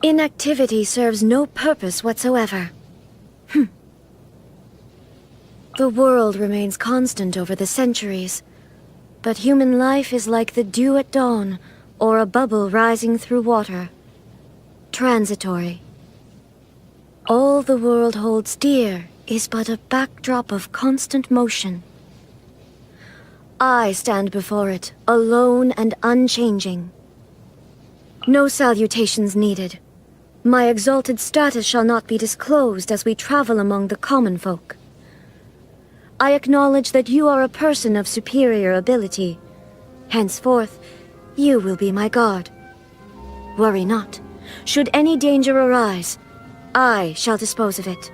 Inactivity serves no purpose whatsoever. The world remains constant over the centuries, but human life is like the dew at dawn, or a bubble rising through water. Transitory. All the world holds dear is but a backdrop of constant motion. I stand before it, alone and unchanging. No salutations needed. My exalted status shall not be disclosed as we travel among the common folk. I acknowledge that you are a person of superior ability. Henceforth, you will be my guard. Worry not. Should any danger arise, I shall dispose of it.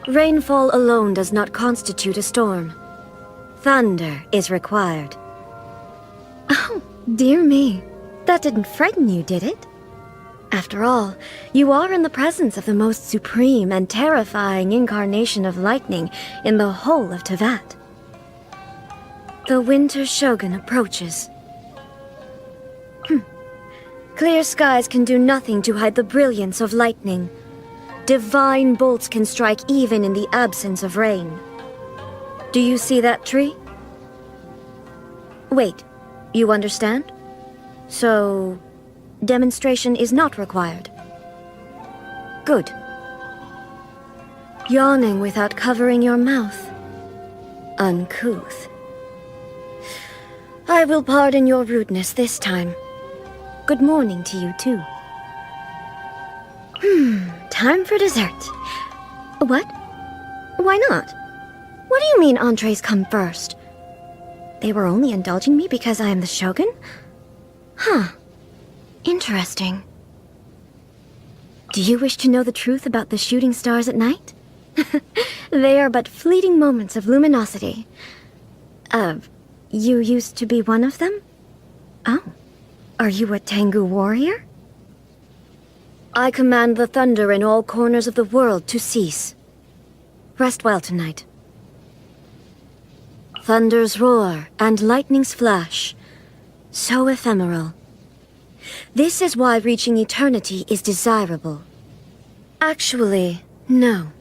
Rainfall alone does not constitute a storm. Thunder is required. Oh, dear me. That didn't frighten you, did it? After all, you are in the presence of the most supreme and terrifying incarnation of lightning in the whole of Teyvat. The Winter Shogun approaches. Clear skies can do nothing to hide the brilliance of lightning. Divine bolts can strike even in the absence of rain. Do you see that tree? Wait, you understand? So, demonstration is not required. Good. Yawning without covering your mouth. Uncouth. I will pardon your rudeness this time. Good morning to you, too. Time for dessert. What? Why not? What do you mean entrees come first? They were only indulging me because I am the Shogun? Huh. Interesting. Do you wish to know the truth about the shooting stars at night? They are but fleeting moments of luminosity. You used to be one of them? Oh. Are you a Tengu warrior? I command the thunder in all corners of the world to cease. Rest well tonight. Thunder's roar and lightning's flash. So ephemeral. This is why reaching eternity is desirable. Actually, no.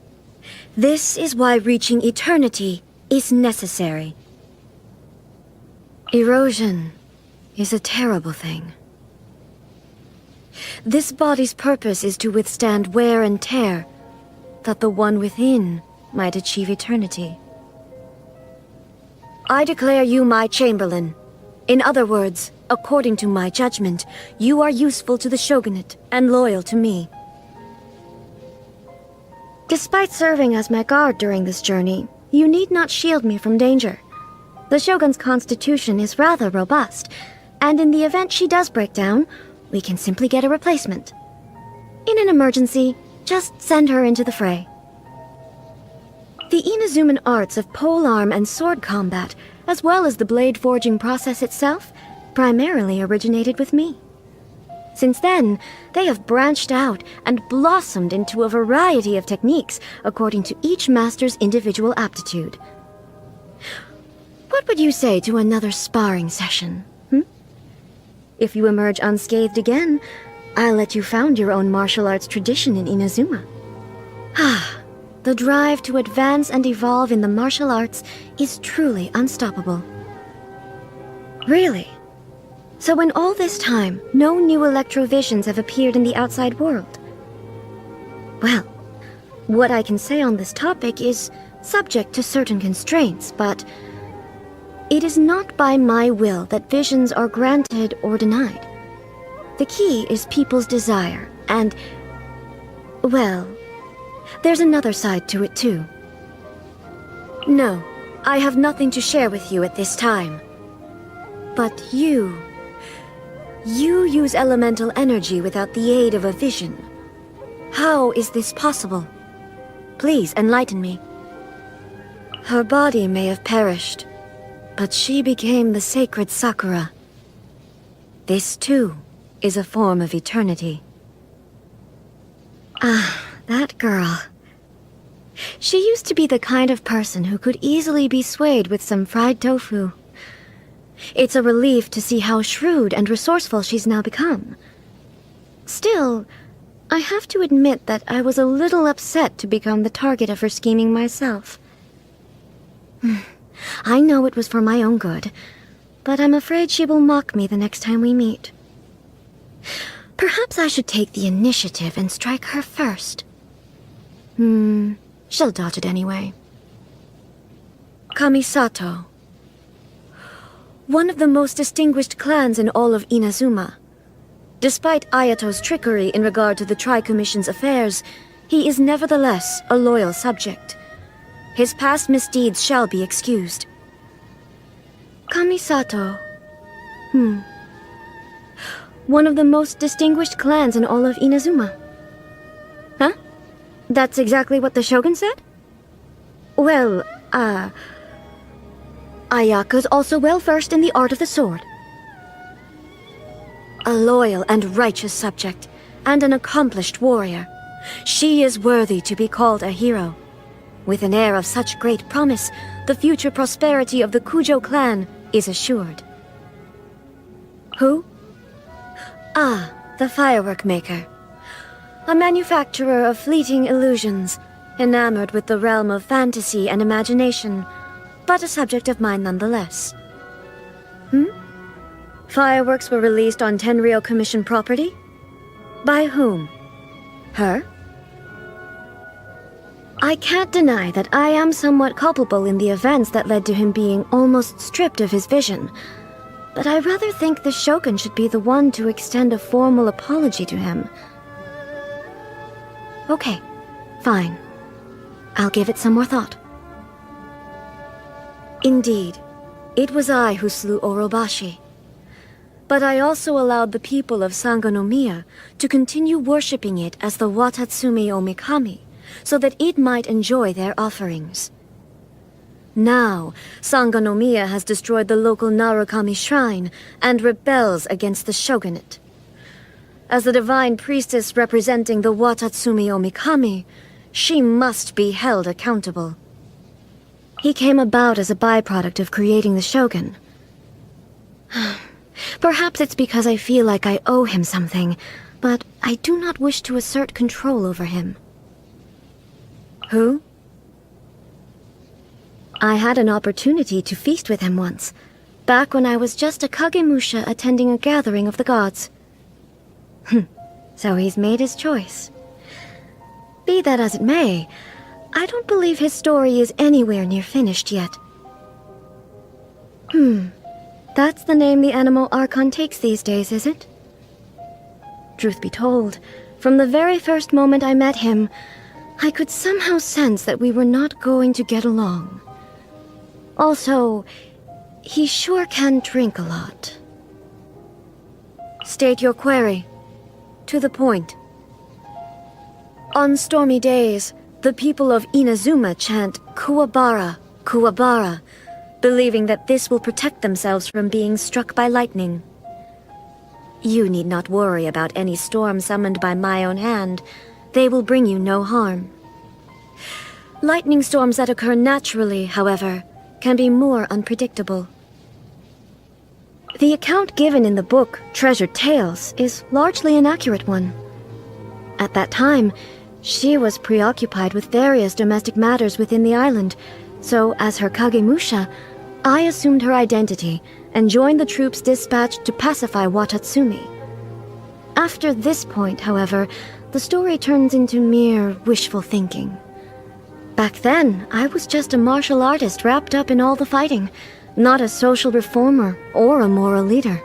This is why reaching eternity is necessary. Erosion is a terrible thing. This body's purpose is to withstand wear and tear, that the one within might achieve eternity. I declare you my Chamberlain. In other words, according to my judgment, you are useful to the Shogunate and loyal to me. Despite serving as my guard during this journey, you need not shield me from danger. The Shogun's constitution is rather robust, and in the event she does break down, we can simply get a replacement. In an emergency, just send her into the fray. The Inuzuman arts of polearm and sword combat, as well as the blade forging process itself, primarily originated with me. Since then, they have branched out and blossomed into a variety of techniques according to each master's individual aptitude. What would you say to another sparring session? If you emerge unscathed again, I'll let you found your own martial arts tradition in Inazuma. The drive to advance and evolve in the martial arts is truly unstoppable. Really? So in all this time, no new electrovisions have appeared in the outside world? Well, what I can say on this topic is subject to certain constraints, but it is not by my will that visions are granted or denied. The key is people's desire, and, well, there's another side to it too. No, I have nothing to share with you at this time. But you use elemental energy without the aid of a vision. How is this possible? Please enlighten me. Her body may have perished, but she became the sacred Sakura. This, too, is a form of eternity. That girl. She used to be the kind of person who could easily be swayed with some fried tofu. It's a relief to see how shrewd and resourceful she's now become. Still, I have to admit that I was a little upset to become the target of her scheming myself. I know it was for my own good, but I'm afraid she will mock me the next time we meet. Perhaps I should take the initiative and strike her first. She'll dodge it anyway. Kamisato. One of the most distinguished clans in all of Inazuma. Despite Ayato's trickery in regard to the Tri-Commission's affairs, he is nevertheless a loyal subject. His past misdeeds shall be excused. Kamisato. One of the most distinguished clans in all of Inazuma. Huh? That's exactly what the Shogun said? Well, Ayaka's also well versed in the art of the sword. A loyal and righteous subject, and an accomplished warrior. She is worthy to be called a hero. With an air of such great promise, the future prosperity of the Kujo clan is assured. Who? The firework maker. A manufacturer of fleeting illusions, enamored with the realm of fantasy and imagination, but a subject of mine nonetheless. Fireworks were released on Tenryou Commission property? By whom? Her? I can't deny that I am somewhat culpable in the events that led to him being almost stripped of his vision, but I rather think the Shogun should be the one to extend a formal apology to him. Okay, fine. I'll give it some more thought. Indeed, it was I who slew Orobashi. But I also allowed the people of Sangonomiya to continue worshipping it as the Watatsumi Omikami, so that it might enjoy their offerings. Now, Sangonomiya has destroyed the local Narukami shrine and rebels against the shogunate. As the divine priestess representing the Watatsumi Omikami, she must be held accountable. He came about as a byproduct of creating the shogun. Perhaps it's because I feel like I owe him something, but I do not wish to assert control over him. Who? I had an opportunity to feast with him once, back when I was just a Kagemusha attending a gathering of the gods. So he's made his choice. Be that as it may, I don't believe his story is anywhere near finished yet. That's the name the Animal Archon takes these days, is it? Truth be told, from the very first moment I met him, I could somehow sense that we were not going to get along. Also, he sure can drink a lot. State your query. To the point. On stormy days, the people of Inazuma chant Kuwabara, Kuwabara, believing that this will protect themselves from being struck by lightning. You need not worry about any storm summoned by my own hand. They will bring you no harm. Lightning storms that occur naturally, however, can be more unpredictable. The account given in the book, Treasured Tales, is largely an accurate one. At that time, she was preoccupied with various domestic matters within the island, so as her Kagemusha, I assumed her identity and joined the troops dispatched to pacify Watatsumi. After this point, however, the story turns into mere wishful thinking. Back then, I was just a martial artist wrapped up in all the fighting, not a social reformer or a moral leader.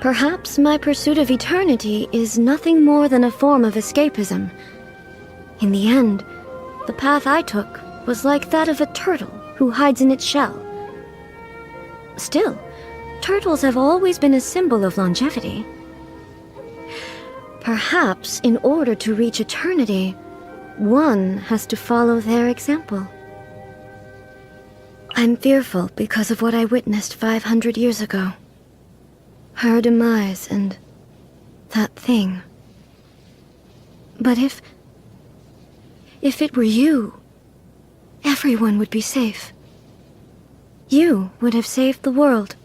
Perhaps my pursuit of eternity is nothing more than a form of escapism. In the end, the path I took was like that of a turtle who hides in its shell. Still, turtles have always been a symbol of longevity. Perhaps in order to reach eternity, one has to follow their example. I'm fearful because of what I witnessed 500 years ago. Her demise and that thing. But if it were you, everyone would be safe. You would have saved the world.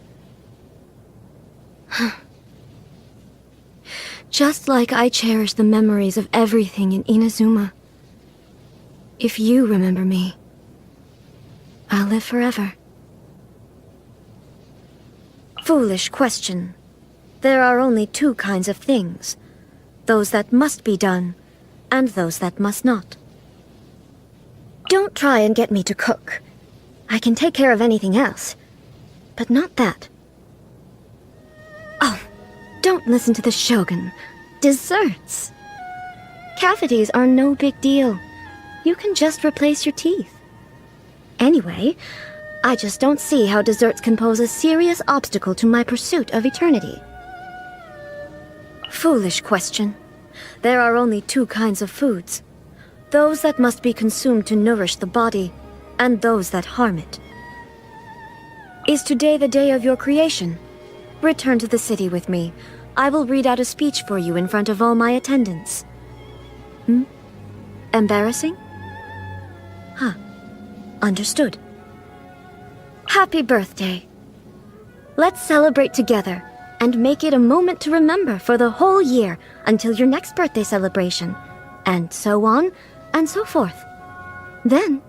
Just like I cherish the memories of everything in Inazuma. If you remember me, I'll live forever. Foolish question. There are only two kinds of things. Those that must be done, and those that must not. Don't try and get me to cook. I can take care of anything else, but not that. Oh, don't listen to the Shogun. Desserts. Cavities are no big deal. You can just replace your teeth. Anyway, I just don't see how desserts can pose a serious obstacle to my pursuit of eternity. Foolish question. There are only two kinds of foods. Those that must be consumed to nourish the body, and those that harm it. Is today the day of your creation? Return to the city with me. I will read out a speech for you in front of all my attendants. Embarrassing? Huh. Understood. Happy birthday. Let's celebrate together, and make it a moment to remember for the whole year until your next birthday celebration, and so on and so forth. Then,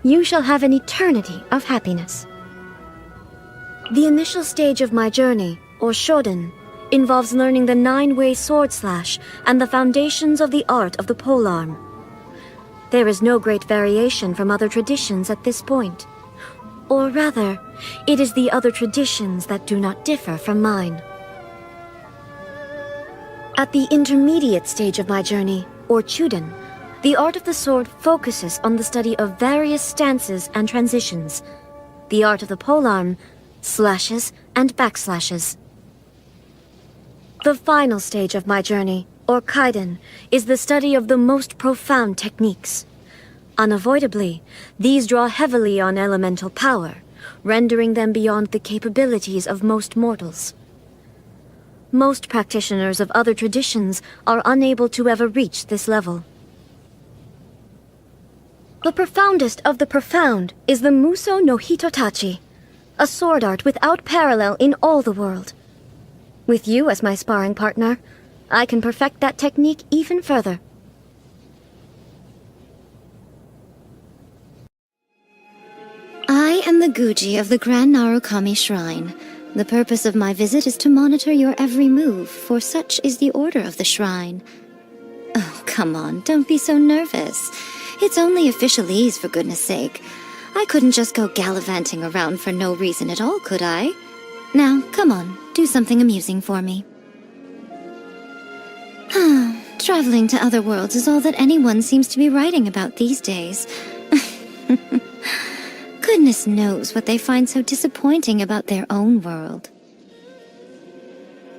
you shall have an eternity of happiness. The initial stage of my journey, or Shoden, involves learning the 9-way sword slash and the foundations of the art of the polearm. There is no great variation from other traditions at this point. Or rather, it is the other traditions that do not differ from mine. At the intermediate stage of my journey, or Chuden, the art of the sword focuses on the study of various stances and transitions. The art of the polearm, slashes and backslashes. The final stage of my journey, or Kaiden, is the study of the most profound techniques. Unavoidably, these draw heavily on elemental power, rendering them beyond the capabilities of most mortals. Most practitioners of other traditions are unable to ever reach this level. The profoundest of the profound is the Muso no Hitotachi, a sword art without parallel in all the world. With you as my sparring partner, I can perfect that technique even further. I am the Guji of the Grand Narukami Shrine. The purpose of my visit is to monitor your every move, for such is the order of the shrine. Oh, come on, don't be so nervous. It's only officialese, for goodness sake. I couldn't just go gallivanting around for no reason at all, could I? Now, come on, do something amusing for me. Traveling to other worlds is all that anyone seems to be writing about these days. Goodness knows what they find so disappointing about their own world.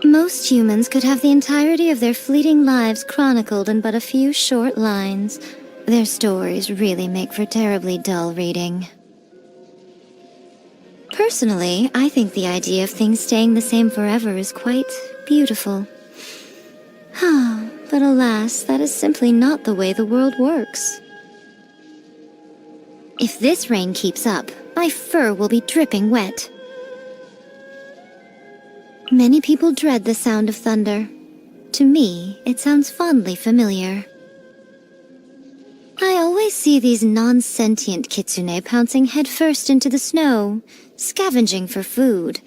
Most humans could have the entirety of their fleeting lives chronicled in but a few short lines. Their stories really make for terribly dull reading. Personally, I think the idea of things staying the same forever is quite beautiful. But alas, that is simply not the way the world works. If this rain keeps up, my fur will be dripping wet. Many people dread the sound of thunder. To me, it sounds fondly familiar. I always see these non-sentient kitsune pouncing headfirst into the snow, scavenging for food.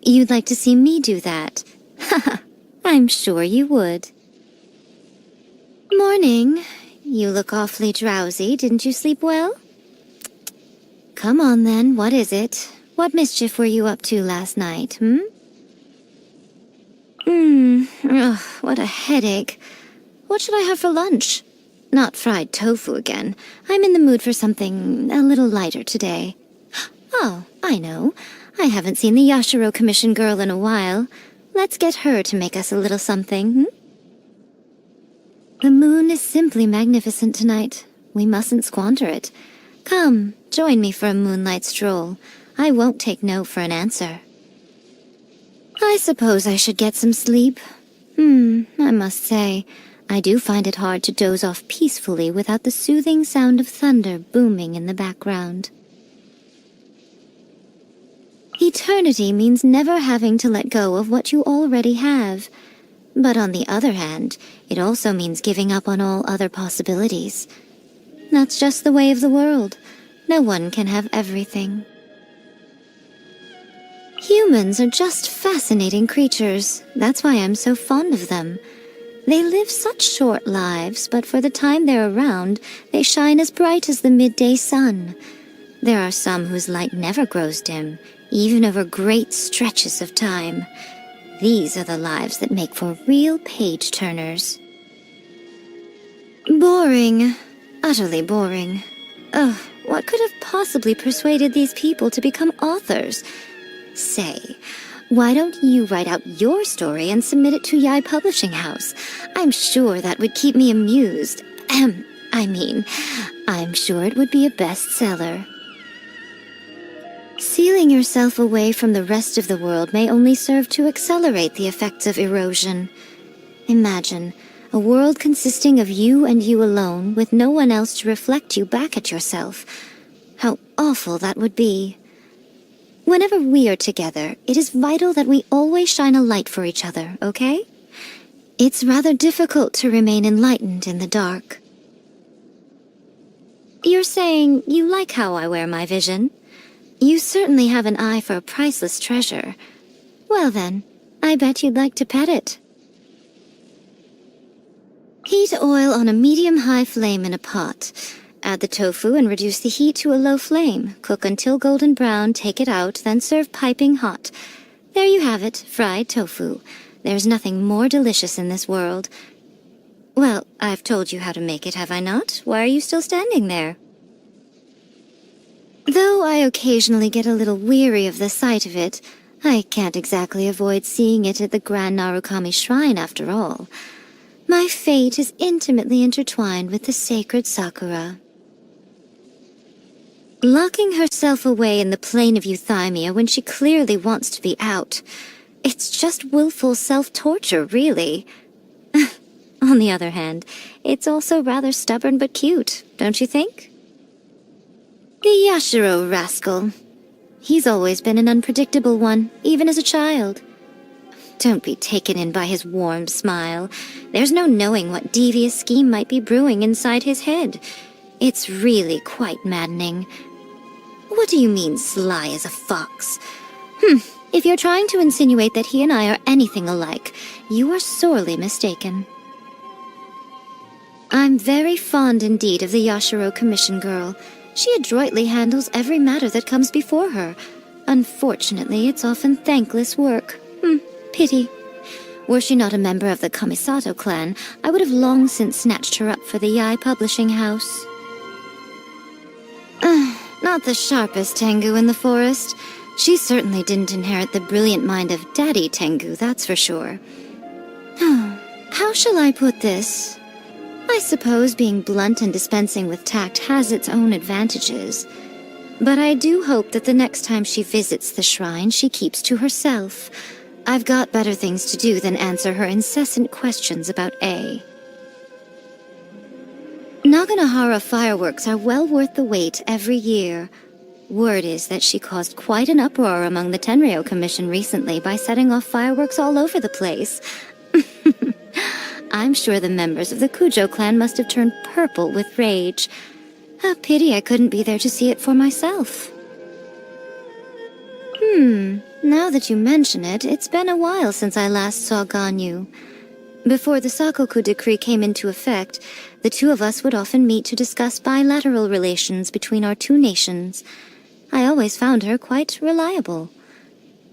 You'd like to see me do that? Haha, I'm sure you would. Morning. You look awfully drowsy. Didn't you sleep well? Come on then, what is it? What mischief were you up to last night, Ugh, what a headache. What should I have for lunch? Not fried tofu again. I'm in the mood for something a little lighter today. Oh, I know. I haven't seen the Yashiro Commission girl in a while. Let's get her to make us a little something, The moon is simply magnificent tonight. We mustn't squander it. Come, join me for a moonlight stroll. I won't take no for an answer. I suppose I should get some sleep. I must say, I do find it hard to doze off peacefully without the soothing sound of thunder booming in the background. Eternity means never having to let go of what you already have. But on the other hand, it also means giving up on all other possibilities. That's just the way of the world. No one can have everything. Humans are just fascinating creatures. That's why I'm so fond of them. They live such short lives, but for the time they're around, they shine as bright as the midday sun. There are some whose light never grows dim, even over great stretches of time. These are the lives that make for real page-turners. Boring. Utterly boring. Ugh, what could have possibly persuaded these people to become authors? Say, why don't you write out your story and submit it to Yae Publishing House? I'm sure that would keep me amused. I'm sure it would be a bestseller. Sealing yourself away from the rest of the world may only serve to accelerate the effects of erosion. Imagine a world consisting of you and you alone, with no one else to reflect you back at yourself. How awful that would be. Whenever we are together, it is vital that we always shine a light for each other, okay? It's rather difficult to remain enlightened in the dark. You're saying you like how I wear my vision? You certainly have an eye for a priceless treasure. Well then, I bet you'd like to pet it. Heat oil on a medium-high flame in a pot. Add the tofu and reduce the heat to a low flame. Cook until golden brown, take it out, then serve piping hot. There you have it, fried tofu. There's nothing more delicious in this world. Well, I've told you how to make it, have I not? Why are you still standing there? Though I occasionally get a little weary of the sight of it, I can't exactly avoid seeing it at the Grand Narukami Shrine after all. My fate is intimately intertwined with the sacred Sakura. Locking herself away in the plain of Euthymia when she clearly wants to be out. It's just willful self-torture, really. On the other hand, it's also rather stubborn but cute, don't you think? The Yashiro rascal. He's always been an unpredictable one, even as a child. Don't be taken in by his warm smile. There's no knowing what devious scheme might be brewing inside his head. It's really quite maddening. What do you mean, sly as a fox? If you're trying to insinuate that he and I are anything alike, you are sorely mistaken. I'm very fond indeed of the Yashiro Commission girl. She adroitly handles every matter that comes before her. Unfortunately, it's often thankless work. Pity. Were she not a member of the Kamisato clan, I would have long since snatched her up for the Yae Publishing House. Not the sharpest Tengu in the forest. She certainly didn't inherit the brilliant mind of Daddy Tengu, that's for sure. How shall I put this? I suppose being blunt and dispensing with tact has its own advantages. But I do hope that the next time she visits the shrine, she keeps to herself. I've got better things to do than answer her incessant questions about A. Naganohara fireworks are well worth the wait every year. Word is that she caused quite an uproar among the Tenryo Commission recently by setting off fireworks all over the place. I'm sure the members of the Kujo clan must have turned purple with rage. A pity I couldn't be there to see it for myself. Now that you mention it, it's been a while since I last saw Ganyu. Before the Sakoku decree came into effect, the two of us would often meet to discuss bilateral relations between our two nations. I always found her quite reliable.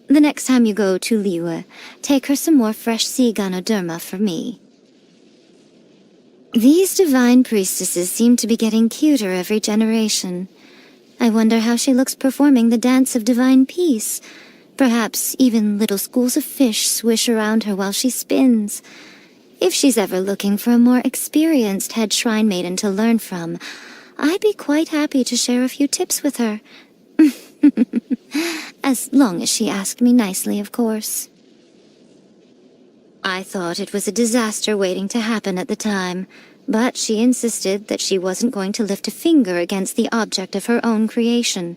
The next time you go to Liyue, take her some more fresh sea Ganoderma for me. These divine priestesses seem to be getting cuter every generation. I wonder how she looks performing the dance of divine peace. Perhaps even little schools of fish swish around her while she spins. If she's ever looking for a more experienced head shrine maiden to learn from, I'd be quite happy to share a few tips with her. As long as she asked me nicely, of course. I thought it was a disaster waiting to happen at the time, but she insisted that she wasn't going to lift a finger against the object of her own creation.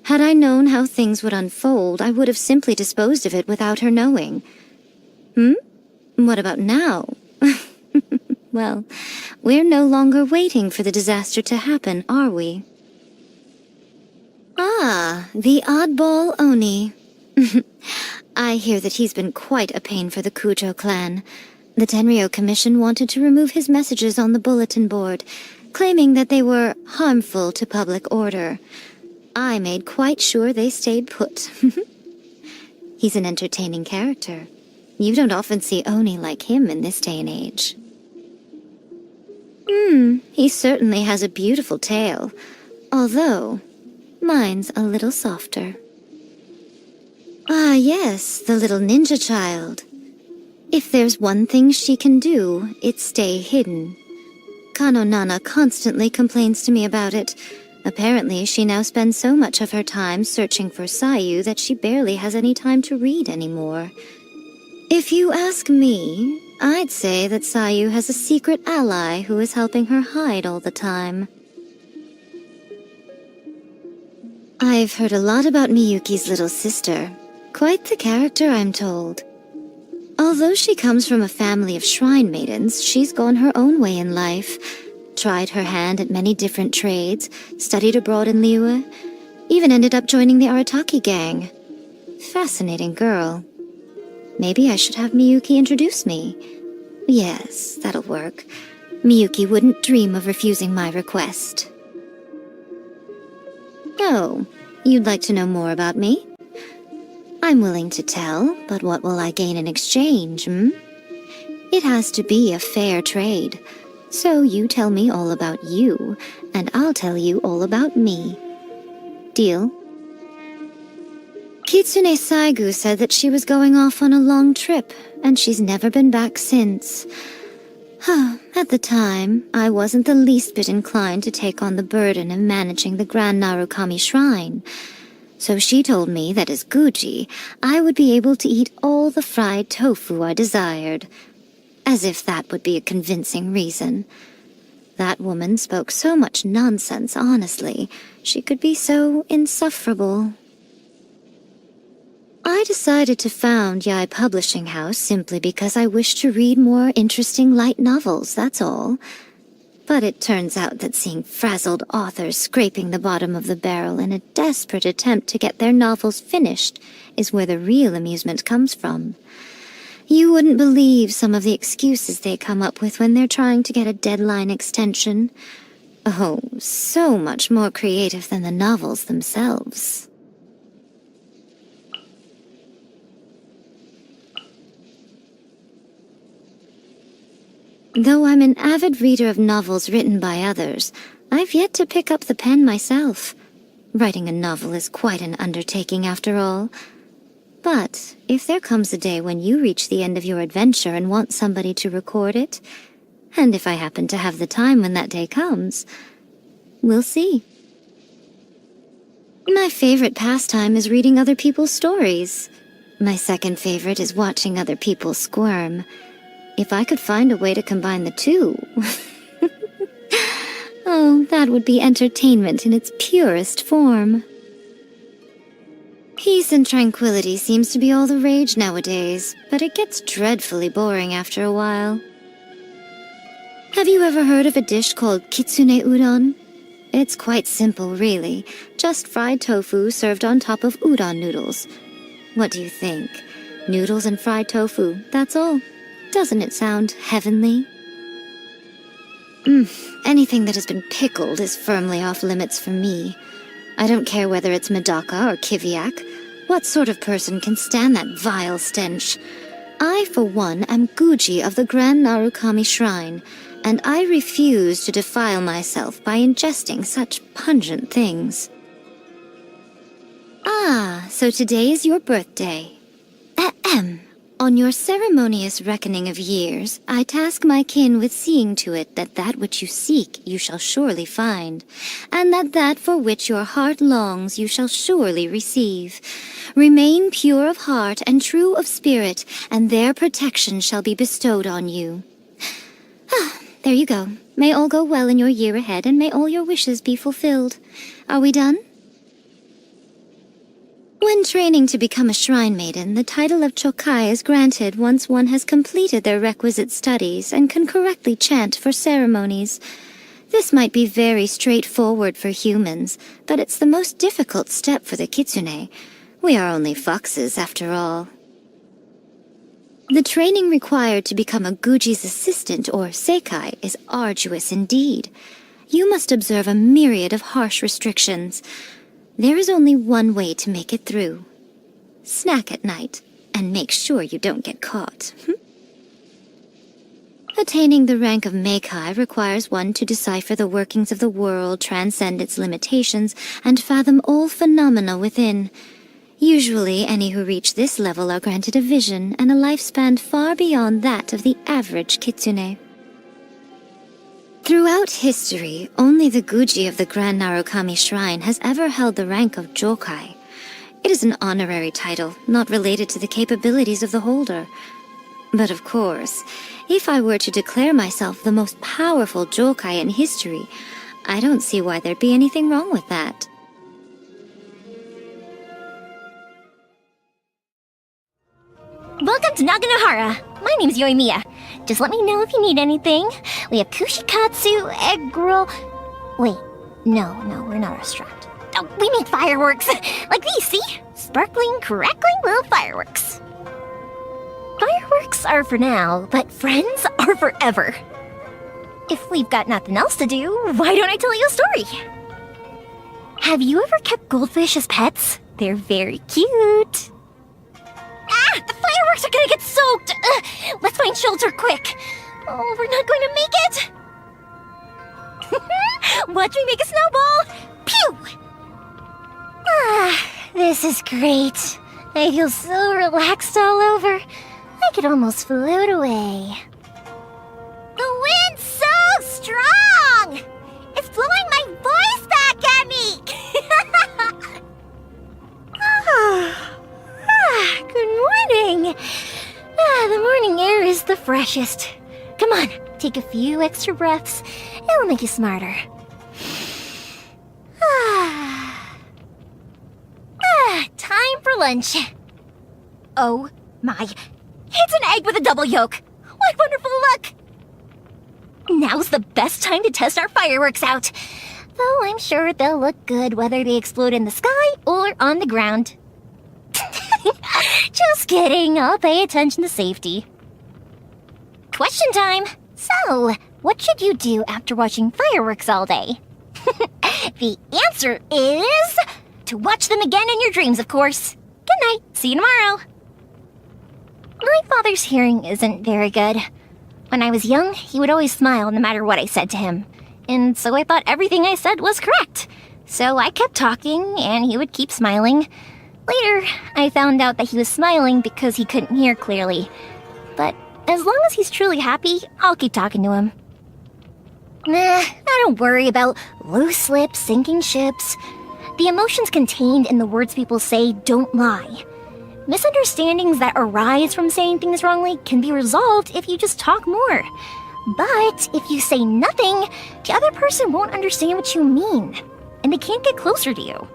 Had I known how things would unfold, I would have simply disposed of it without her knowing. What What about now? Well, we're no longer waiting for the disaster to happen, are we? Ah, the oddball Oni. I hear that he's been quite a pain for the Kujo clan. The Tenryo Commission wanted to remove his messages on the bulletin board, claiming that they were harmful to public order. I made quite sure they stayed put. He's an entertaining character. You don't often see Oni like him in this day and age. He certainly has a beautiful tail, although mine's a little softer. Ah, yes, the little ninja child. If there's one thing she can do, it's stay hidden. Kano Nana constantly complains to me about it. Apparently, she now spends so much of her time searching for Sayu that she barely has any time to read anymore. If you ask me, I'd say that Sayu has a secret ally who is helping her hide all the time. I've heard a lot about Miyuki's little sister. Quite the character, I'm told. Although she comes from a family of shrine maidens, she's gone her own way in life. Tried her hand at many different trades, studied abroad in Liyue, even ended up joining the Arataki gang. Fascinating girl. Maybe I should have Miyuki introduce me. Yes, that'll work. Miyuki wouldn't dream of refusing my request. Oh, you'd like to know more about me? I'm willing to tell, but what will I gain in exchange, It has to be a fair trade. So you tell me all about you, and I'll tell you all about me. Deal? Kitsune Saigu said that she was going off on a long trip, and she's never been back since. At the time, I wasn't the least bit inclined to take on the burden of managing the Grand Narukami Shrine. So she told me that as Guji, I would be able to eat all the fried tofu I desired. As if that would be a convincing reason. That woman spoke so much nonsense, honestly. She could be so insufferable. I decided to found Yae Publishing House simply because I wished to read more interesting light novels, that's all. But it turns out that seeing frazzled authors scraping the bottom of the barrel in a desperate attempt to get their novels finished is where the real amusement comes from. You wouldn't believe some of the excuses they come up with when they're trying to get a deadline extension. Oh, so much more creative than the novels themselves. Though I'm an avid reader of novels written by others, I've yet to pick up the pen myself. Writing a novel is quite an undertaking after all. But if there comes a day when you reach the end of your adventure and want somebody to record it, and if I happen to have the time when that day comes, we'll see. My favorite pastime is reading other people's stories. My second favorite is watching other people squirm. If I could find a way to combine the two... Oh, that would be entertainment in its purest form. Peace and tranquility seems to be all the rage nowadays, but it gets dreadfully boring after a while. Have you ever heard of a dish called kitsune udon? It's quite simple, really. Just fried tofu served on top of udon noodles. What do you think? Noodles and fried tofu, that's all. Doesn't it sound heavenly? Anything that has been pickled is firmly off limits for me. I don't care whether it's Medaka or Kiviak. What sort of person can stand that vile stench? I, for one, am Guji of the Grand Narukami Shrine, and I refuse to defile myself by ingesting such pungent things. Ah, so today is your birthday. Ahem. On your ceremonious reckoning of years, I task my kin with seeing to it that that which you seek you shall surely find, and that that for which your heart longs you shall surely receive. Remain pure of heart and true of spirit, and their protection shall be bestowed on you. There you go. May all go well in your year ahead, and may all your wishes be fulfilled. Are we done? When training to become a shrine maiden, the title of Chokai is granted once one has completed their requisite studies and can correctly chant for ceremonies. This might be very straightforward for humans, but it's the most difficult step for the kitsune. We are only foxes, after all. The training required to become a Guji's assistant, or seikai, is arduous indeed. You must observe a myriad of harsh restrictions. There is only one way to make it through. Snack at night, and make sure you don't get caught. Attaining the rank of Meikai requires one to decipher the workings of the world, transcend its limitations, and fathom all phenomena within. Usually, any who reach this level are granted a vision and a lifespan far beyond that of the average kitsune. Throughout history, only the Guji of the Grand Narukami Shrine has ever held the rank of Jokai. It is an honorary title, not related to the capabilities of the holder. But of course, if I were to declare myself the most powerful Jokai in history, I don't see why there'd be anything wrong with that. Welcome to Naganohara. My name's Yoimiya. Just let me know if you need anything. We have kushikatsu, egg roll... Wait, no, we're not a restaurant. Oh, we make fireworks. Like these, see? Sparkling, crackling little fireworks. Fireworks are for now, but friends are forever. If we've got nothing else to do, why don't I tell you a story? Have you ever kept goldfish as pets? They're very cute. Ah! The fireworks are gonna get soaked! Let's find shelter quick! Oh, we're not going to make it! Watch me make a snowball! Pew! Ah, this is great. I feel so relaxed all over. I could almost float away. The wind's so strong! It's blowing my voice back at me! Good morning! The morning air is the freshest. Come on, take a few extra breaths. It'll make you smarter. Time for lunch. Oh my. It's an egg with a double yolk. What wonderful luck! Now's the best time to test our fireworks out. Though I'm sure they'll look good whether they explode in the sky or on the ground. Just kidding, I'll pay attention to safety. Question time! So, what should you do after watching fireworks all day? The answer is... to watch them again in your dreams, of course. Good night, see you tomorrow. My father's hearing isn't very good. When I was young, he would always smile no matter what I said to him. And so I thought everything I said was correct. So I kept talking, and he would keep smiling. Later, I found out that he was smiling because he couldn't hear clearly. But as long as he's truly happy, I'll keep talking to him. I don't worry about loose lips, sinking ships. The emotions contained in the words people say don't lie. Misunderstandings that arise from saying things wrongly can be resolved if you just talk more. But if you say nothing, the other person won't understand what you mean, and they can't get closer to you.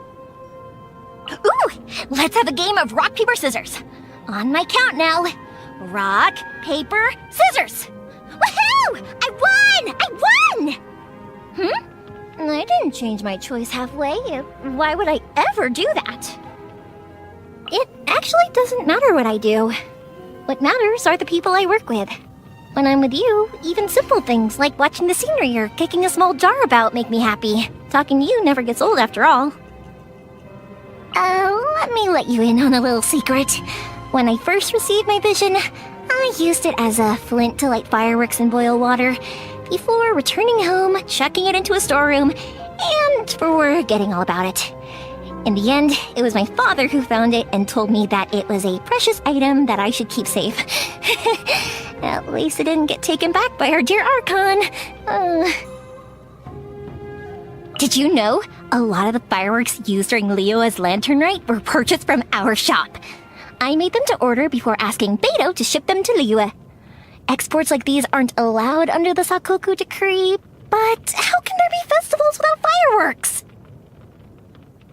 Ooh, let's have a game of rock, paper, scissors. On my count now. Rock, paper, scissors. Woohoo! I won! I didn't change my choice halfway. Why would I ever do that? It actually doesn't matter what I do. What matters are the people I work with. When I'm with you, even simple things like watching the scenery or kicking a small jar about make me happy. Talking to you never gets old after all. Let me let you in on a little secret. When I first received my vision, I used it as a flint to light fireworks and boil water, before returning home, chucking it into a storeroom, and forgetting all about it. In the end, it was my father who found it and told me that it was a precious item that I should keep safe. At least it didn't get taken back by our dear Archon. Did you know a lot of the fireworks used during Liyue's Lantern Rite were purchased from our shop? I made them to order before asking Beidou to ship them to Liyue. Exports like these aren't allowed under the Sakoku decree, but how can there be festivals without fireworks?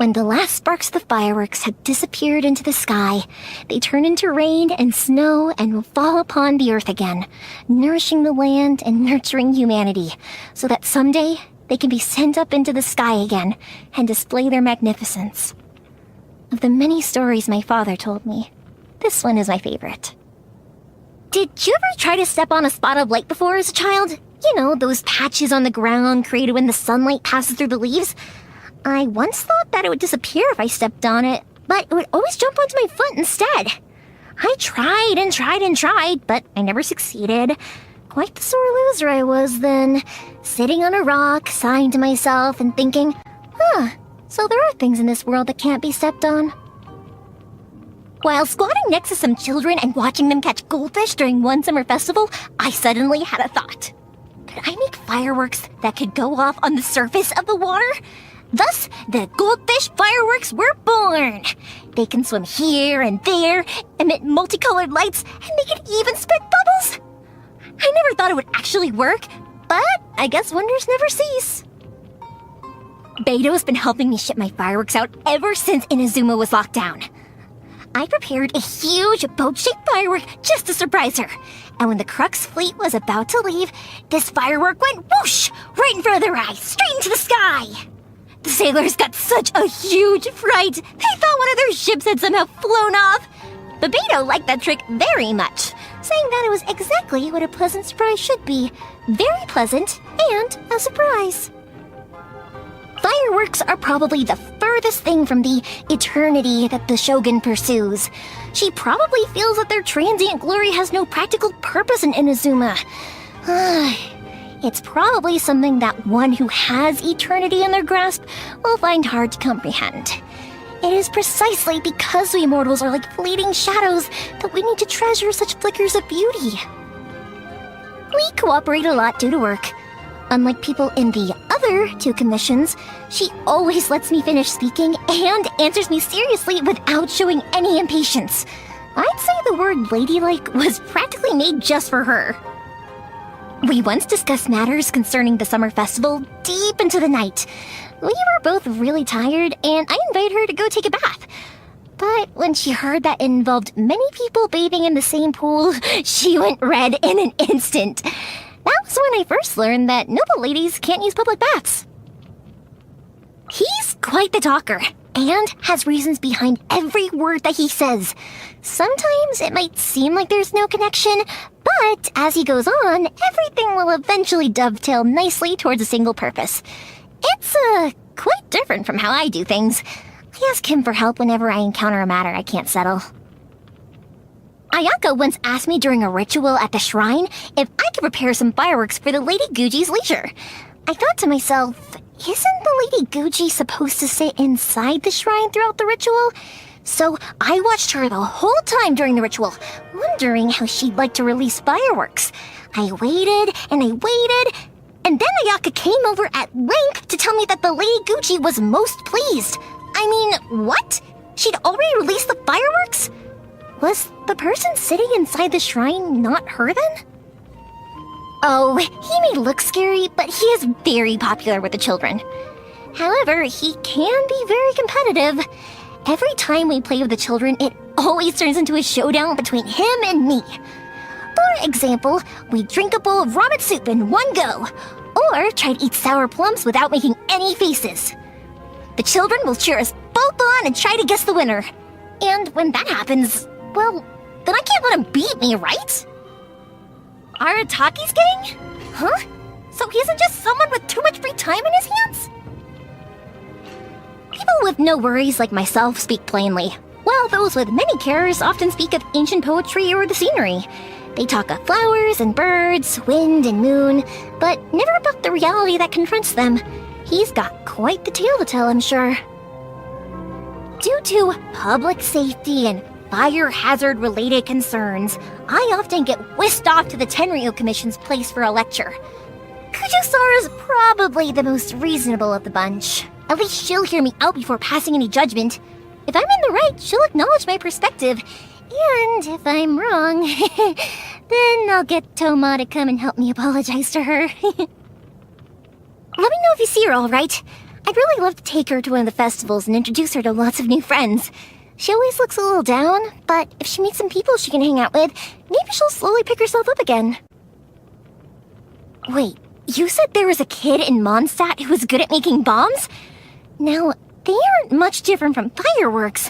When the last sparks of the fireworks have disappeared into the sky, they turn into rain and snow and will fall upon the earth again, nourishing the land and nurturing humanity, so that someday they can be sent up into the sky again and display their magnificence. Of the many stories my father told me, this one is my favorite. Did you ever try to step on a spot of light before as a child? You know, those patches on the ground created when the sunlight passes through the leaves? I once thought that it would disappear if I stepped on it, but it would always jump onto my foot instead. I tried and tried and tried, but I never succeeded. Quite the sore loser I was then, sitting on a rock, sighing to myself and thinking, so there are things in this world that can't be stepped on. While squatting next to some children and watching them catch goldfish during one summer festival, I suddenly had a thought. Could I make fireworks that could go off on the surface of the water? Thus, the goldfish fireworks were born. They can swim here and there, emit multicolored lights, and they can even spit bubbles. I never thought it would actually work, but I guess wonders never cease. Beto's been helping me ship my fireworks out ever since Imazuna was locked down. I prepared a huge boat-shaped firework just to surprise her. And when the Crux fleet was about to leave, this firework went whoosh right in front of their eyes, straight into the sky. The sailors got such a huge fright, they thought one of their ships had somehow flown off. But Beto liked that trick very much, saying that it was exactly what a pleasant surprise should be. Very pleasant and a surprise. Fireworks are probably the furthest thing from the eternity that the Shogun pursues. She probably feels that their transient glory has no practical purpose in Imazuna. It's probably something that one who has eternity in their grasp will find hard to comprehend. It is precisely because we mortals are like fleeting shadows that we need to treasure such flickers of beauty. We cooperate a lot due to work. Unlike people in the other two commissions, she always lets me finish speaking and answers me seriously without showing any impatience. I'd say the word ladylike was practically made just for her. We once discussed matters concerning the summer festival deep into the night. We were both really tired, and I invited her to go take a bath. But when she heard that it involved many people bathing in the same pool, she went red in an instant. That was when I first learned that noble ladies can't use public baths. He's quite the talker, and has reasons behind every word that he says. Sometimes it might seem like there's no connection, but as he goes on, everything will eventually dovetail nicely towards a single purpose. It's, quite different from how I do things. I ask him for help whenever I encounter a matter I can't settle. Ayaka once asked me during a ritual at the shrine if I could prepare some fireworks for the Lady Guji's leisure. I thought to myself, isn't the Lady Guji supposed to sit inside the shrine throughout the ritual? So I watched her the whole time during the ritual, wondering how she'd like to release fireworks. I waited, and and then Ayaka came over at length to tell me that the Lady Guji was most pleased. I mean, what? She'd already released the fireworks? Was the person sitting inside the shrine not her then? Oh, he may look scary, but he is very popular with the children. However, he can be very competitive. Every time we play with the children, it always turns into a showdown between him and me. For example, we drink a bowl of ramen soup in one go, or try to eat sour plums without making any faces. The children will cheer us both on and try to guess the winner. And when that happens, well, then I can't let him beat me, right? Arataki's getting? Huh? So he isn't just someone with too much free time in his hands? People with no worries like myself speak plainly, while those with many cares often speak of ancient poetry or the scenery. They talk of flowers and birds, wind and moon, but never about the reality that confronts them. He's got quite the tale to tell, I'm sure. Due to public safety and fire hazard related concerns, I often get whisked off to the Tenryu Commission's place for a lecture. Kujusara's probably the most reasonable of the bunch. At least she'll hear me out before passing any judgment. If I'm in the right, she'll acknowledge my perspective. And if I'm wrong, then I'll get Toma to come and help me apologize to her. Let me know if you see her all right. I'd really love to take her to one of the festivals and introduce her to lots of new friends. She always looks a little down, but if she meets some people she can hang out with, maybe she'll slowly pick herself up again. Wait, you said there was a kid in Mondstadt who was good at making bombs? Now, they aren't much different from fireworks.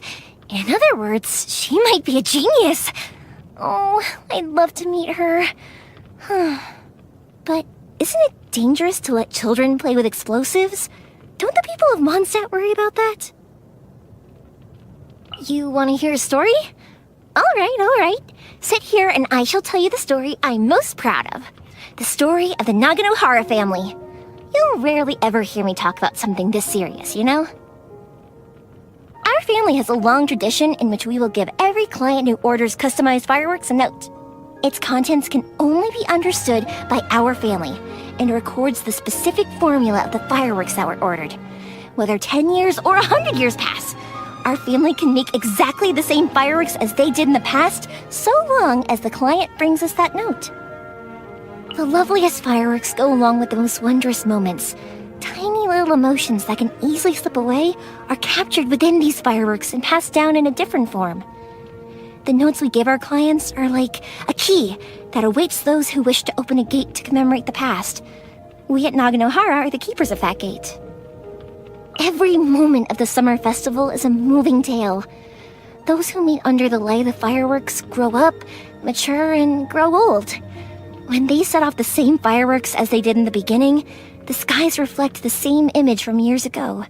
In other words, she might be a genius. Oh, I'd love to meet her. But isn't it dangerous to let children play with explosives? Don't the people of Mondstadt worry about that? You want to hear a story? All right. Sit here and I shall tell you the story I'm most proud of. The story of the Naganohara family. You'll rarely ever hear me talk about something this serious, you know? Our family has a long tradition in which we will give every client who orders customized fireworks a note. Its contents can only be understood by our family, and records the specific formula of the fireworks that were ordered. Whether 10 years or 100 years pass, our family can make exactly the same fireworks as they did in the past, so long as the client brings us that note. The loveliest fireworks go along with the most wondrous moments. Tiny little emotions that can easily slip away are captured within these fireworks and passed down in a different form. The notes we give our clients are like a key that awaits those who wish to open a gate to commemorate the past. We at Naganohara are the keepers of that gate. Every moment of the summer festival is a moving tale. Those who meet under the light of the fireworks grow up, mature, and grow old. When they set off the same fireworks as they did in the beginning, the skies reflect the same image from years ago.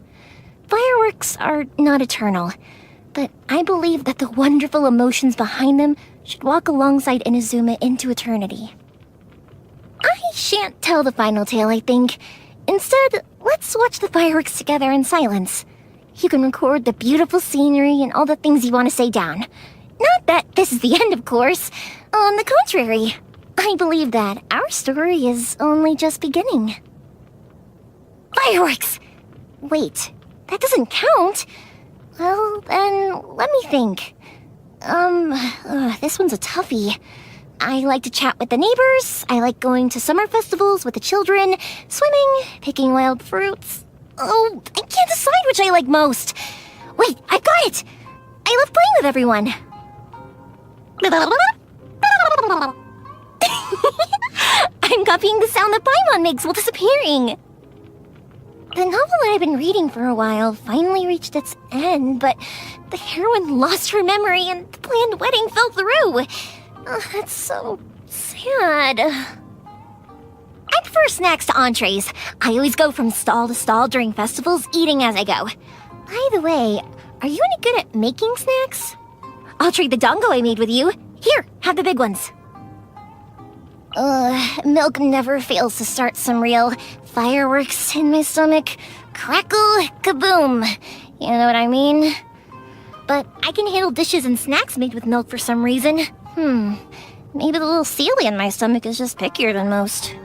Fireworks are not eternal, but I believe that the wonderful emotions behind them should walk alongside Imazuna into eternity. I shan't tell the final tale, I think. Instead, let's watch the fireworks together in silence. You can record the beautiful scenery and all the things you want to say down. Not that this is the end, of course. On the contrary, I believe that our story is only just beginning. Fireworks! Wait, that doesn't count. Well, then, let me think. This one's a toughie. I like to chat with the neighbors, I like going to summer festivals with the children, swimming, picking wild fruits. Oh, I can't decide which I like most. Wait, I've got it! I love playing with everyone. I'm copying the sound that Paimon makes while disappearing. The novel that I've been reading for a while finally reached its end, but the heroine lost her memory and the planned wedding fell through. That's so sad. I prefer snacks to entrees. I always go from stall to stall during festivals, eating as I go. By the way, are you any good at making snacks? I'll trade the dongo I made with you. Here, have the big ones. Milk never fails to start some real fireworks in my stomach. Crackle, kaboom. You know what I mean? But I can handle dishes and snacks made with milk for some reason. Maybe the little Celia in my stomach is just pickier than most.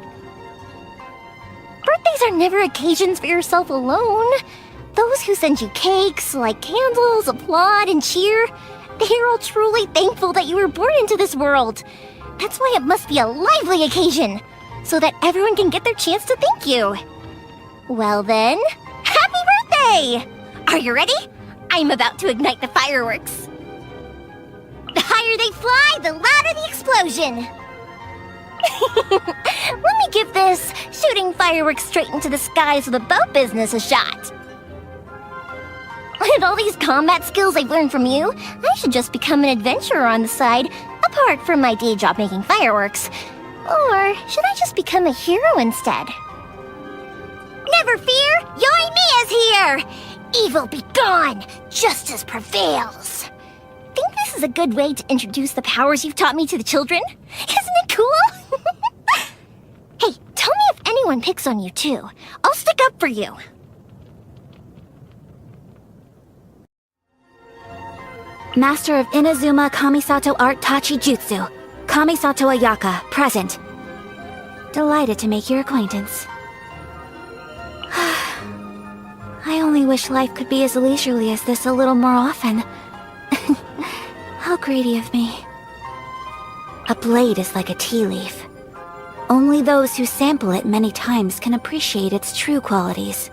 Birthdays are never occasions for yourself alone. Those who send you cakes, light candles, applaud, and cheer, they are all truly thankful that you were born into this world. That's why it must be a lively occasion, so that everyone can get their chance to thank you. Well then, happy birthday! Are you ready? I'm about to ignite the fireworks. The higher they fly, the louder the explosion. Let me give this shooting fireworks straight into the skies with a boat business a shot. With all these combat skills I've learned from you, I should just become an adventurer on the side, apart from my day job making fireworks. Or should I just become a hero instead? Never fear, Yoimiya's here! Evil be gone, justice prevails. Think this is a good way to introduce the powers you've taught me to the children? Isn't it cool? Hey, tell me if anyone picks on you too. I'll stick up for you. Master of Inazuma Kamisato Art Tachi Jutsu, Kamisato Ayaka, present. Delighted to make your acquaintance. I only wish life could be as leisurely as this a little more often. How greedy of me. A blade is like a tea leaf. Only those who sample it many times can appreciate its true qualities.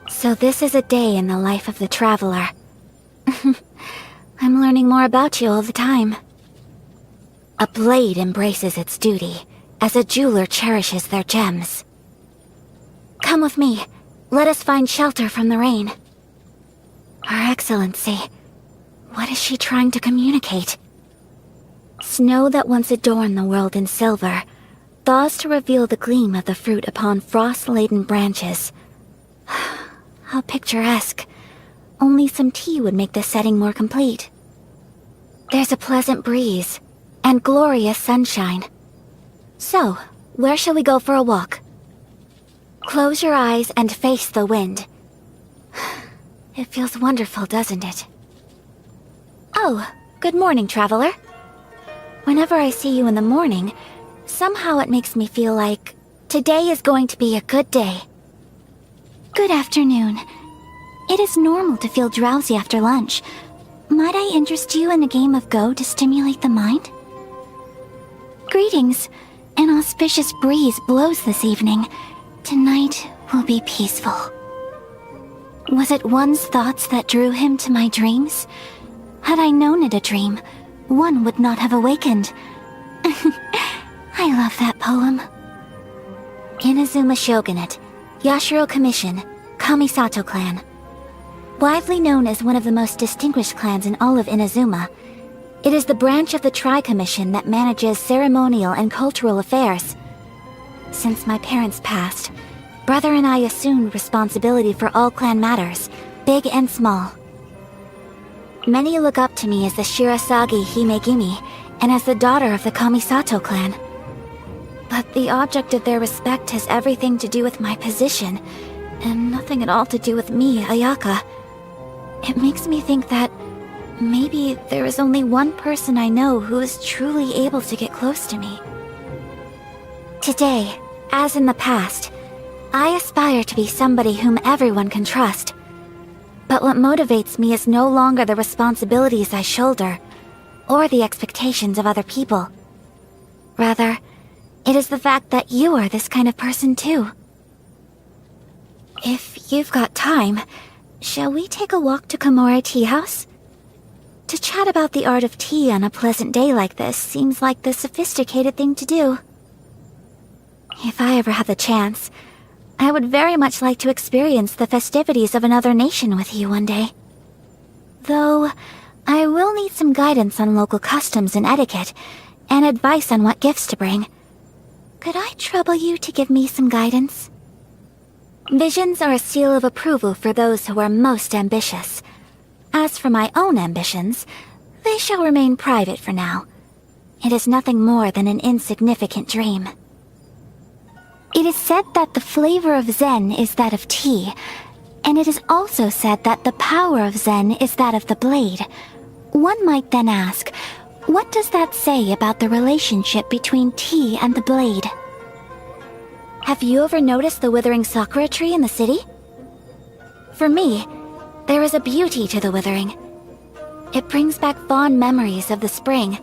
So this is a day in the life of the traveler. I'm learning more about you all the time. A blade embraces its duty, as a jeweler cherishes their gems. Come with me. Let us find shelter from the rain. Her Excellency, what is she trying to communicate? Snow that once adorned the world in silver thaws to reveal the gleam of the fruit upon frost-laden branches. How picturesque. Only some tea would make the setting more complete. There's a pleasant breeze and glorious sunshine. So, where shall we go for a walk? Close your eyes and face the wind. It feels wonderful, doesn't it? Oh, good morning, traveler. Whenever I see you in the morning, somehow it makes me feel like today is going to be a good day. Good afternoon. It is normal to feel drowsy after lunch. Might I interest you in a game of Go to stimulate the mind? Greetings. An auspicious breeze blows this evening. Tonight will be peaceful. Was it one's thoughts that drew him to my dreams? Had I known it a dream, one would not have awakened. I love that poem. Inazuma Shogunate, Yashiro Commission, Kamisato Clan. Widely known as one of the most distinguished clans in all of Inazuma, it is the branch of the Tri-Commission that manages ceremonial and cultural affairs. Since my parents passed, Brother and I assumed responsibility for all clan matters, big and small. Many look up to me as the Shirasagi Himegimi and as the daughter of the Kamisato clan. But the object of their respect has everything to do with my position, and nothing at all to do with me, Ayaka. It makes me think that maybe there is only one person I know who is truly able to get close to me. Today, as in the past, I aspire to be somebody whom everyone can trust. But what motivates me is no longer the responsibilities I shoulder, or the expectations of other people. Rather, it is the fact that you are this kind of person too. If you've got time, shall we take a walk to Komore Tea House? To chat about the art of tea on a pleasant day like this seems like the sophisticated thing to do. If I ever have the chance, I would very much like to experience the festivities of another nation with you one day. Though, I will need some guidance on local customs and etiquette, and advice on what gifts to bring. Could I trouble you to give me some guidance? Visions are a seal of approval for those who are most ambitious. As for my own ambitions, they shall remain private for now. It is nothing more than an insignificant dream. It is said that the flavor of Zen is that of tea, and it is also said that the power of Zen is that of the blade. One might then ask, what does that say about the relationship between tea and the blade? Have you ever noticed the withering sakura tree in the city? For me, there is a beauty to the withering. It brings back fond memories of the spring.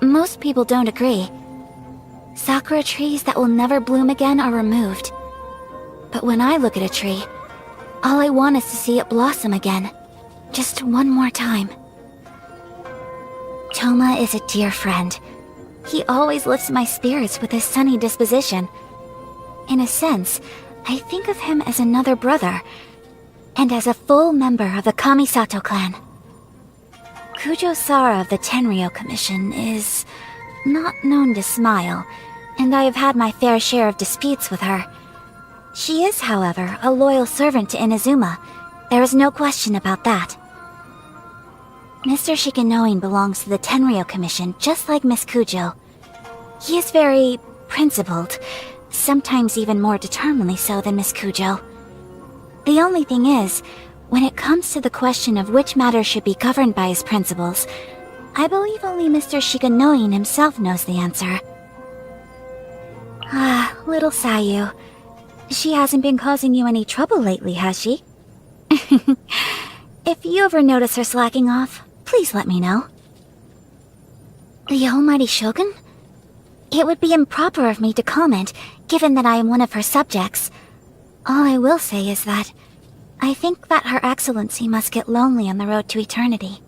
Most people don't agree. Sakura trees that will never bloom again are removed. But when I look at a tree, all I want is to see it blossom again. Just one more time. Toma is a dear friend. He always lifts my spirits with his sunny disposition. In a sense, I think of him as another brother, and as a full member of the Kamisato clan. Kujo Sara of the Tenryo Commission is not known to smile, and I have had my fair share of disputes with her. She is, however, a loyal servant to Inazuma. There is no question about that. Mr. Shikanoin belongs to the Tenryo Commission, just like Miss Kujo. He is very principled, sometimes even more determinedly so than Miss Kujo. The only thing is, when it comes to the question of which matters should be governed by his principles, I believe only Mr. Shikanoin himself knows the answer. Ah, little Sayu. She hasn't been causing you any trouble lately, has she? If you ever notice her slacking off, please let me know. The Almighty Shogun? It would be improper of me to comment, given that I am one of her subjects. All I will say is that I think that Her Excellency must get lonely on the road to eternity.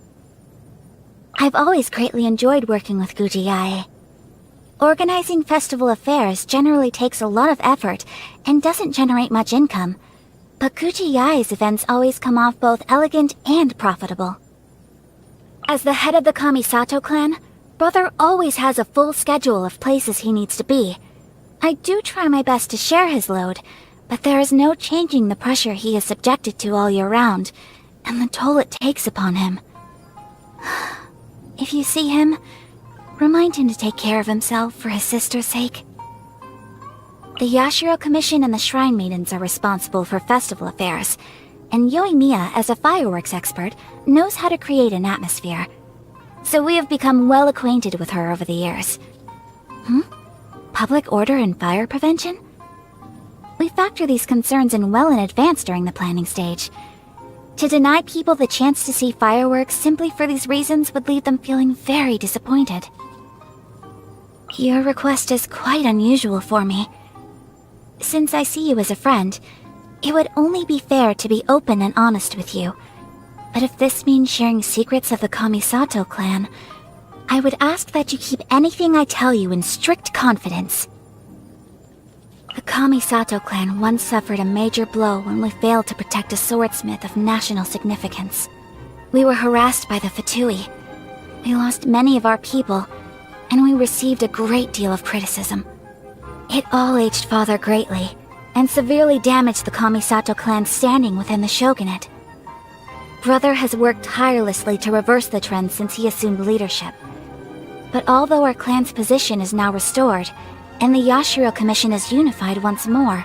I've always greatly enjoyed working with Guji Yae. Organizing festival affairs generally takes a lot of effort and doesn't generate much income, but Guji Yae's events always come off both elegant and profitable. As the head of the Kamisato clan, Brother always has a full schedule of places he needs to be. I do try my best to share his load, but there is no changing the pressure he is subjected to all year round, and the toll it takes upon him. If you see him, remind him to take care of himself for his sister's sake. The Yashiro Commission and the Shrine Maidens are responsible for festival affairs, and Yoimiya, as a fireworks expert, knows how to create an atmosphere. So we have become well acquainted with her over the years. Public order and fire prevention? We factor these concerns in well in advance during the planning stage. To deny people the chance to see fireworks simply for these reasons would leave them feeling very disappointed. Your request is quite unusual for me. Since I see you as a friend, it would only be fair to be open and honest with you. But if this means sharing secrets of the Kamisato clan, I would ask that you keep anything I tell you in strict confidence. The Kamisato clan once suffered a major blow when we failed to protect a swordsmith of national significance. We were harassed by the Fatui. We lost many of our people, and we received a great deal of criticism. It all aged Father greatly, and severely damaged the Kamisato clan's standing within the shogunate. Brother has worked tirelessly to reverse the trend since he assumed leadership. But although our clan's position is now restored, and the Yashiro Commission is unified once more,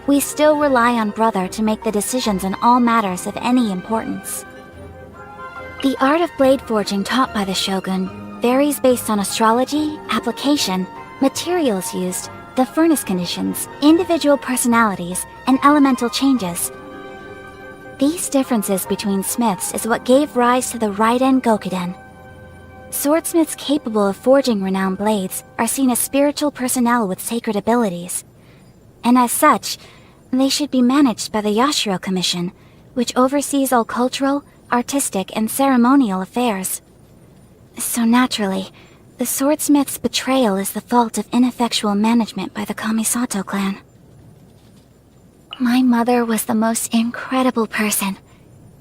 we still rely on Brother to make the decisions on all matters of any importance. The art of blade forging taught by the Shogun varies based on astrology, application, materials used, the furnace conditions, individual personalities, and elemental changes. These differences between smiths is what gave rise to the Raiden Gokuden. Swordsmiths capable of forging renowned blades are seen as spiritual personnel with sacred abilities. And as such, they should be managed by the Yashiro Commission, which oversees all cultural, artistic, and ceremonial affairs. So naturally, the swordsmith's betrayal is the fault of ineffectual management by the Kamisato clan. My mother was the most incredible person.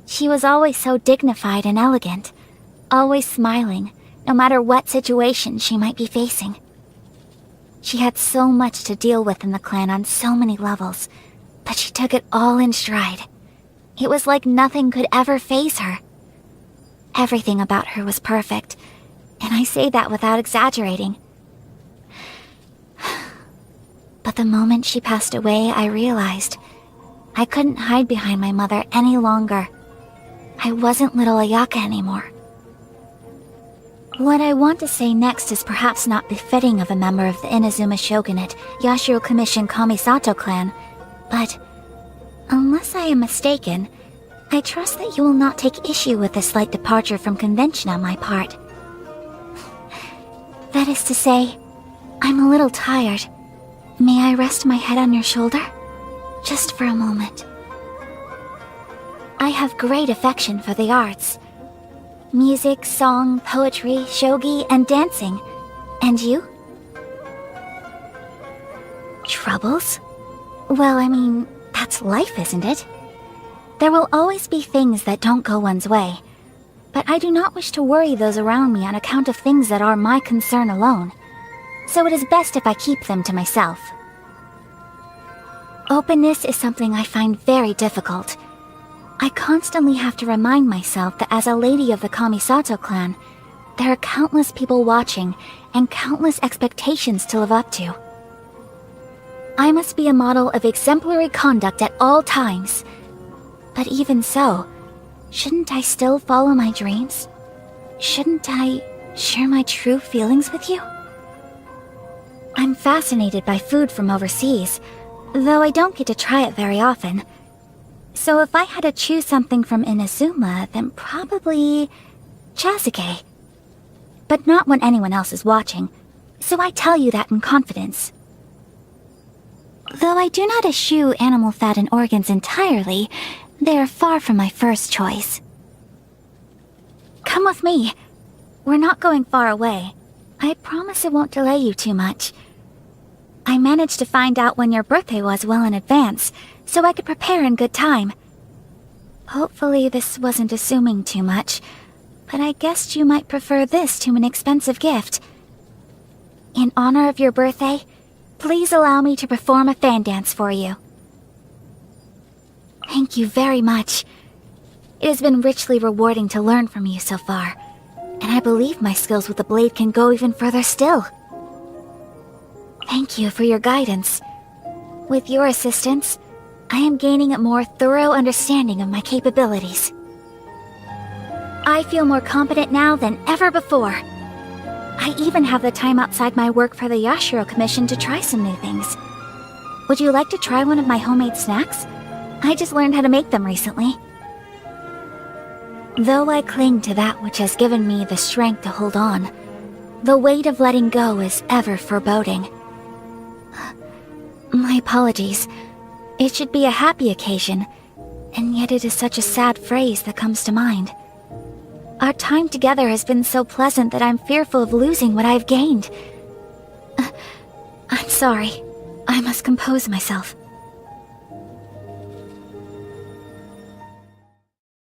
She was always so dignified and elegant, always smiling, no matter what situation she might be facing. She had so much to deal with in the clan on so many levels, but she took it all in stride. It was like nothing could ever faze her. Everything about her was perfect, and I say that without exaggerating. But the moment she passed away, I realized I couldn't hide behind my mother any longer. I wasn't little Ayaka anymore. What I want to say next is perhaps not befitting of a member of the Inazuma Shogunate, Yashiro Commission Kamisato clan, but unless I am mistaken, I trust that you will not take issue with this slight departure from convention on my part. That is to say, I'm a little tired. May I rest my head on your shoulder? Just for a moment. I have great affection for the arts. Music, song, poetry, shogi, and dancing. And you? Troubles? Well, I mean, that's life, isn't it? There will always be things that don't go one's way. But I do not wish to worry those around me on account of things that are my concern alone. So it is best if I keep them to myself. Openness is something I find very difficult. I constantly have to remind myself that as a lady of the Kamisato clan, there are countless people watching and countless expectations to live up to. I must be a model of exemplary conduct at all times. But even so, shouldn't I still follow my dreams? Shouldn't I share my true feelings with you? I'm fascinated by food from overseas, though I don't get to try it very often. So if I had to choose something from Inazuma, then probably Chasuke. But not when anyone else is watching, so I tell you that in confidence. Though I do not eschew animal fat and organs entirely, they're far from my first choice. Come with me. We're not going far away. I promise it won't delay you too much. I managed to find out when your birthday was well in advance, so I could prepare in good time. Hopefully this wasn't assuming too much, but I guessed you might prefer this to an expensive gift. In honor of your birthday, please allow me to perform a fan dance for you. Thank you very much. It has been richly rewarding to learn from you so far, and I believe my skills with the blade can go even further still. Thank you for your guidance. With your assistance, I am gaining a more thorough understanding of my capabilities. I feel more competent now than ever before. I even have the time outside my work for the Yashiro Commission to try some new things. Would you like to try one of my homemade snacks? I just learned how to make them recently. Though I cling to that which has given me the strength to hold on, the weight of letting go is ever foreboding. My apologies. It should be a happy occasion, and yet it is such a sad phrase that comes to mind. Our time together has been so pleasant that I'm fearful of losing what I've gained. I'm sorry. I must compose myself.